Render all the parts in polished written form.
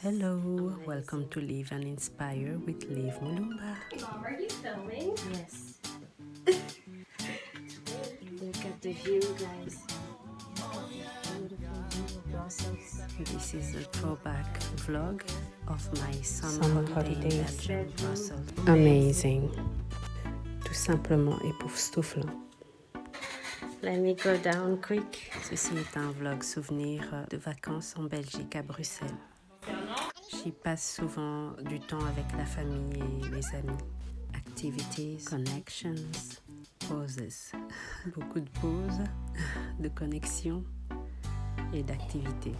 Hello, welcome to Live and Inspire with Liv Mulumba. Mom, are you filming? Yes. Look at the view, guys. Beautiful view of Brussels. This is a throwback vlog of my summer holidays in Brussels. Amazing. Tout simplement époustouflant. Let me go down quick. Ceci est un vlog souvenir de vacances en Belgique à Bruxelles. J'y passe souvent du temps avec la famille et les amis. Activities, connections, pauses. Beaucoup de pauses, de connexions et d'activités.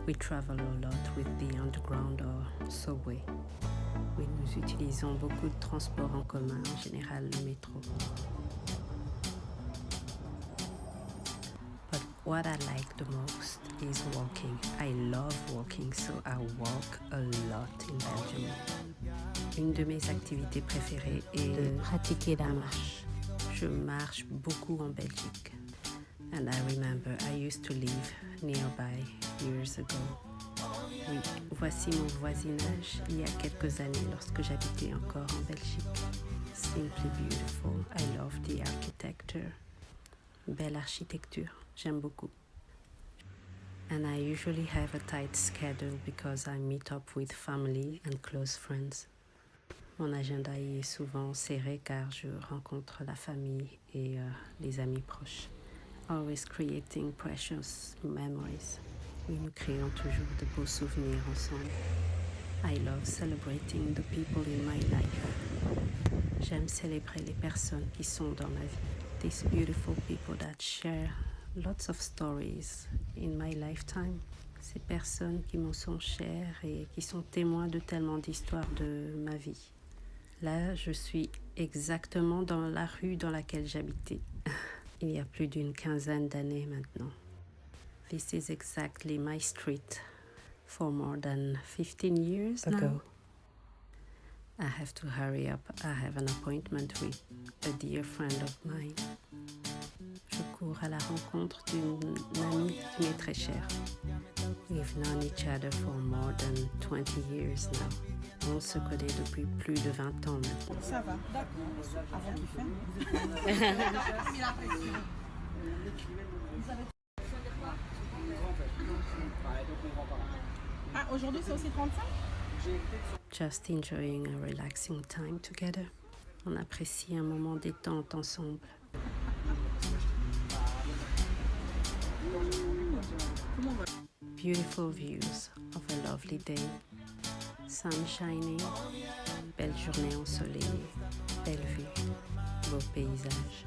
We travel a lot with the underground or subway. Oui, nous utilisons beaucoup de transports en commun, en général le métro. But what I like the most is walking. I love walking, so I walk a lot in Belgium. Une de mes activités préférées est de pratiquer la marche. Je marche beaucoup en Belgique. And I remember I used to live nearby years ago. Oui, voici mon voisinage il y a quelques années lorsque j'habitais encore en Belgique. Simply beautiful. I love the architecture. Belle architecture, j'aime beaucoup. And I usually have a tight schedule because I meet up with family and close friends. Mon agenda y est souvent serré car je rencontre la famille et les amis proches. Always creating precious memories. Oui, nous créons toujours de beaux souvenirs ensemble. I love celebrating the people in my life. J'aime célébrer les personnes qui sont dans ma vie. These beautiful people that share lots of stories in my lifetime. Ces personnes qui me sont chères et qui sont témoins de tellement d'histoires de ma vie. Là, je suis exactement dans la rue dans laquelle j'habitais. Il y a plus d'une quinzaine d'années maintenant. This is exactly my street for more than 15 years ago. I have to hurry up. I have an appointment with a dear friend of mine. Je cours à la rencontre d'une amie qui m'est très chère. We've known each other for more than 20 years now. On se connaît depuis plus de 20 ans maintenant. Ça va, d'accord. Avant qu'il ferme. Ah, aujourd'hui c'est aussi 35? Just enjoying a relaxing time together. On apprécie un moment détente ensemble. Beautiful views of a lovely day. Sun shining, belle journée ensoleillée, belle vue, beau paysage.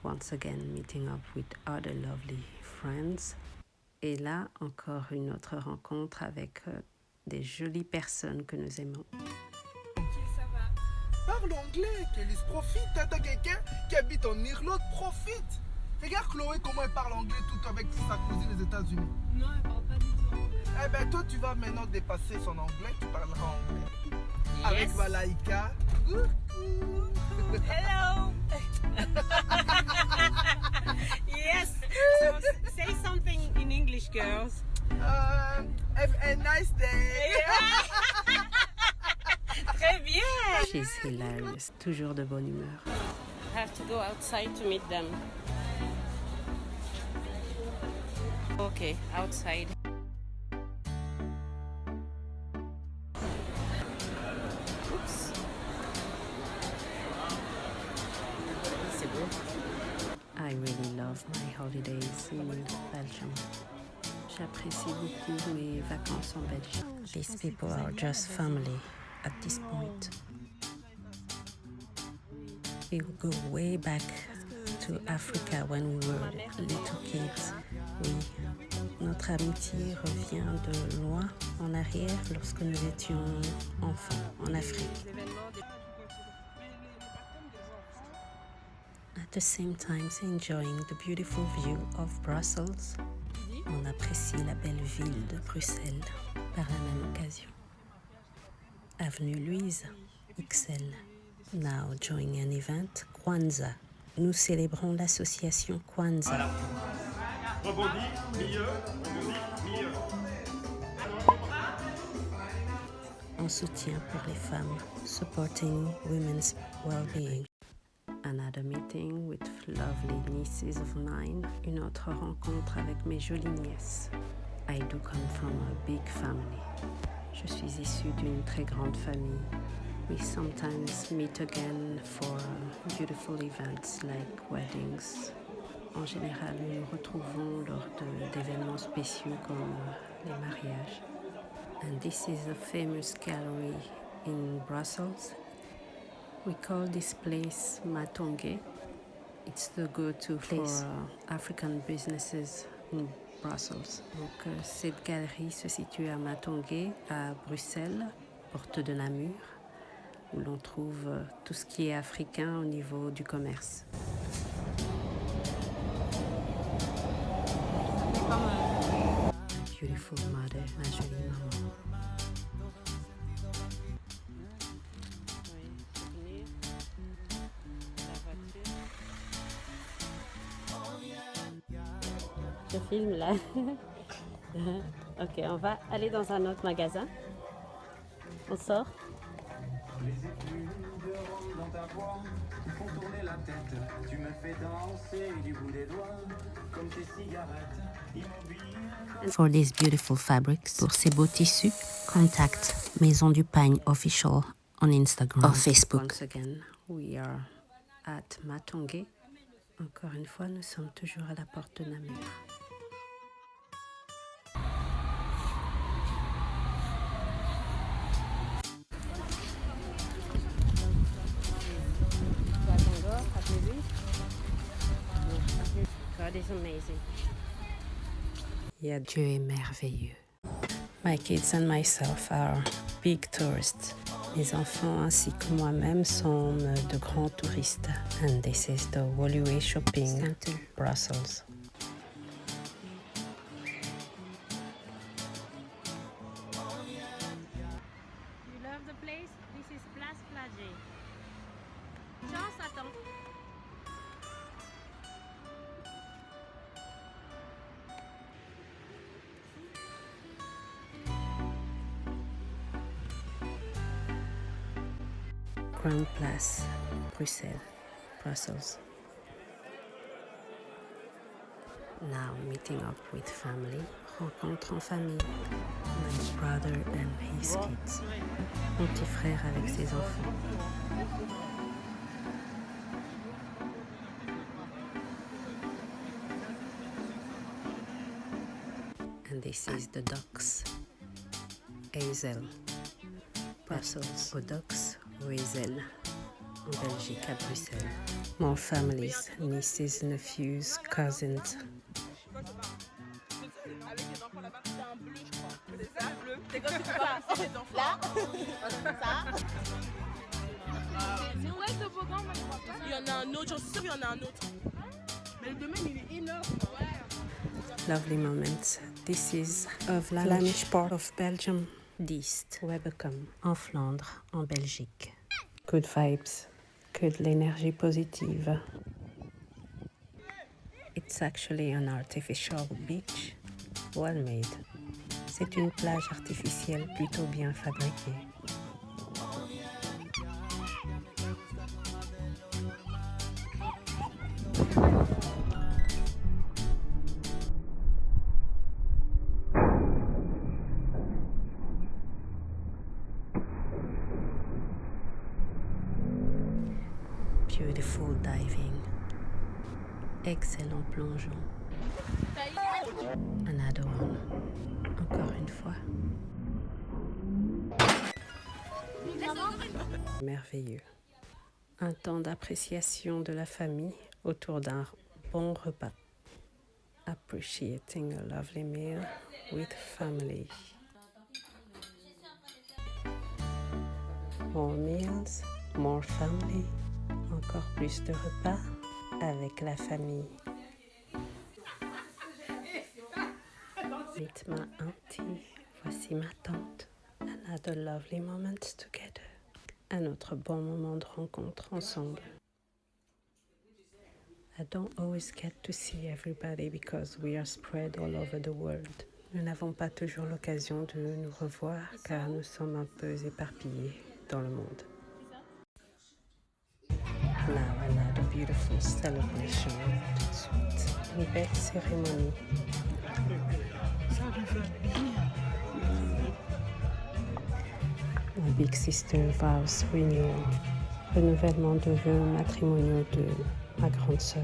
Once again meeting up with other lovely friends. Et là, encore une autre rencontre avec des jolies personnes que nous aimons. Parle anglais, Kélis, profite. T'as quelqu'un qui habite en Irlande, profite. Regarde Chloé comment elle parle anglais tout avec sa cousine des États-Unis. Non, elle parle pas du tout anglais. Eh ben toi tu vas maintenant dépasser son anglais, tu parleras anglais. Yes. Avec Valaïka. Hello. Yes. So say something in English, girls. Have a nice day. Très bien. She's hilarious, toujours de bonne humeur. I have to go outside to meet them. Okay, outside. Oops. C'est beau. I really love my holidays in Belgium. J'apprécie beaucoup mes vacances en Belgique. These people are just family at this point. We go way back to Africa when we were little kids. Oui, notre amitié revient de loin en arrière lorsque nous étions enfants en Afrique. At the same time, enjoying the beautiful view of Brussels. On apprécie la belle ville de Bruxelles par la même occasion. Avenue Louise, XL. Now joining an event, Kwanzaa. Nous célébrons l'association Kwanzaa. Rebondis, milieu, rebondis, milieu. En soutien pour les femmes, supporting women's well-being. Another meeting with lovely nieces of mine. Une autre rencontre avec mes jolies nièces. I do come from a big family. Je suis issue d'une très grande famille. We sometimes meet again for beautiful events like weddings. En général, nous nous retrouvons lors d'événements spéciaux comme les mariages. And this is a famous gallery in Brussels. We call this place Matonge. It's the go-to place for African businesses in Brussels. Donc, cette galerie se situe à Matonge, à Bruxelles, porte de Namur, où l'on trouve tout ce qui est africain au niveau du commerce. Beautiful mother, ma jolie maman. Je filme là. Ok, on va aller dans un autre magasin. On sort. Les effluves de rhum dans ta voix font tourner la tête. Tu me fais danser du bout des doigts comme tes cigarettes immobiles. For these beautiful fabrics, pour ces beaux tissus, contact Maison du Pagne Official on Instagram or Facebook. Once again, we are at Matonge. Encore une fois, nous sommes toujours à la porte de Namur. God is amazing. Yeah, Dieu est merveilleux. My kids and myself are big tourists. Mes enfants ainsi que moi-même sont de grands touristes. And this is the Woluwe Shopping Center, Brussels. You love the place? This is Place Plagé. Chance, attends. Grand Place, Brussels. Now meeting up with family. Rencontre en famille. My brother and his kids. Mon petit frère avec ses enfants. And this is the docks. Ezel, Brussels, aux docks, au Ezel, en Belgique, à Bruxelles. More families, nieces, nephews, cousins. Il y en a un autre, j'en suis sûre qu'il y en a un autre. Mais le domaine, il est énorme. Lovely moments. This is a Flemish part of Belgium, Diest, Webecum, en Flandre, en Belgique. Good vibes, que de l'énergie positive. It's actually an artificial beach, well made. C'est une plage artificielle plutôt bien fabriquée. Beautiful diving. Excellent plongeon. Another one. Encore une fois. Merveilleux. Un temps d'appréciation de la famille autour d'un bon repas. Appreciating a lovely meal with family. More meals, more family. Encore plus de repas avec la famille. Meet my auntie. Voici ma tante. Another lovely moment together. Un autre bon moment de rencontre ensemble. I don't always get to see everybody because we are spread all over the world. Nous n'avons pas toujours l'occasion de nous revoir car nous sommes un peu éparpillés dans le monde. Now another beautiful celebration. Tout de suite, une belle cérémonie. My big sister vows renewal. Renouvellement de vœux matrimoniaux de ma grande sœur.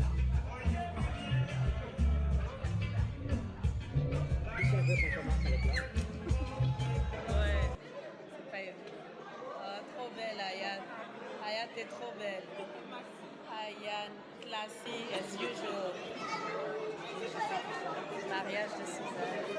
Trop belle, Ayane. Ayane, t'es trop belle. Ayane, classy as usual. Mariage de Suzanne.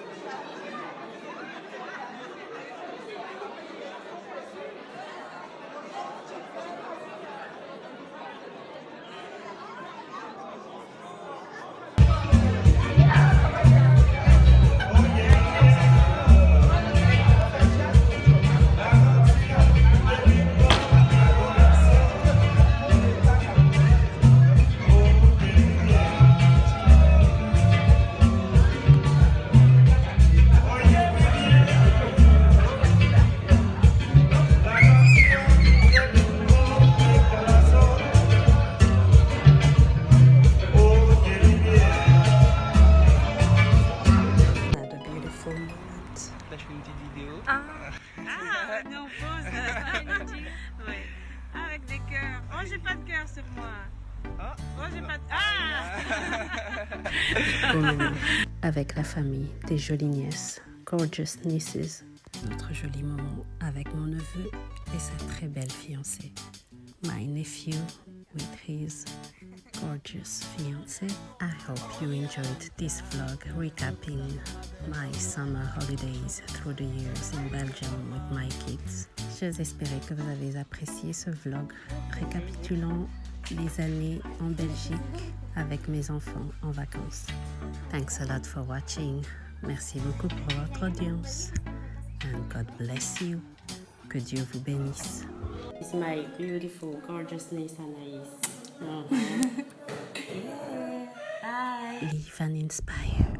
On pose oui. Avec des cœurs. Oh, j'ai pas de cœur sur moi. Oh, j'ai pas de... Beau moment avec la famille, des jolies nièces, gorgeous nieces. Notre joli moment avec mon neveu et sa très belle fiancée. My nephew with his gorgeous fiancée. I hope you enjoyed this vlog recapping my summer holidays through the years in Belgium with my kids. J'espère que vous avez apprécié ce vlog récapitulant les années en Belgique avec mes enfants en vacances. Thanks a lot for watching. Merci beaucoup pour votre audience. And God bless you. Que Dieu vous bénisse. It's my beautiful, gorgeous niece Anaïs. Yeah. Bye. Live and inspire.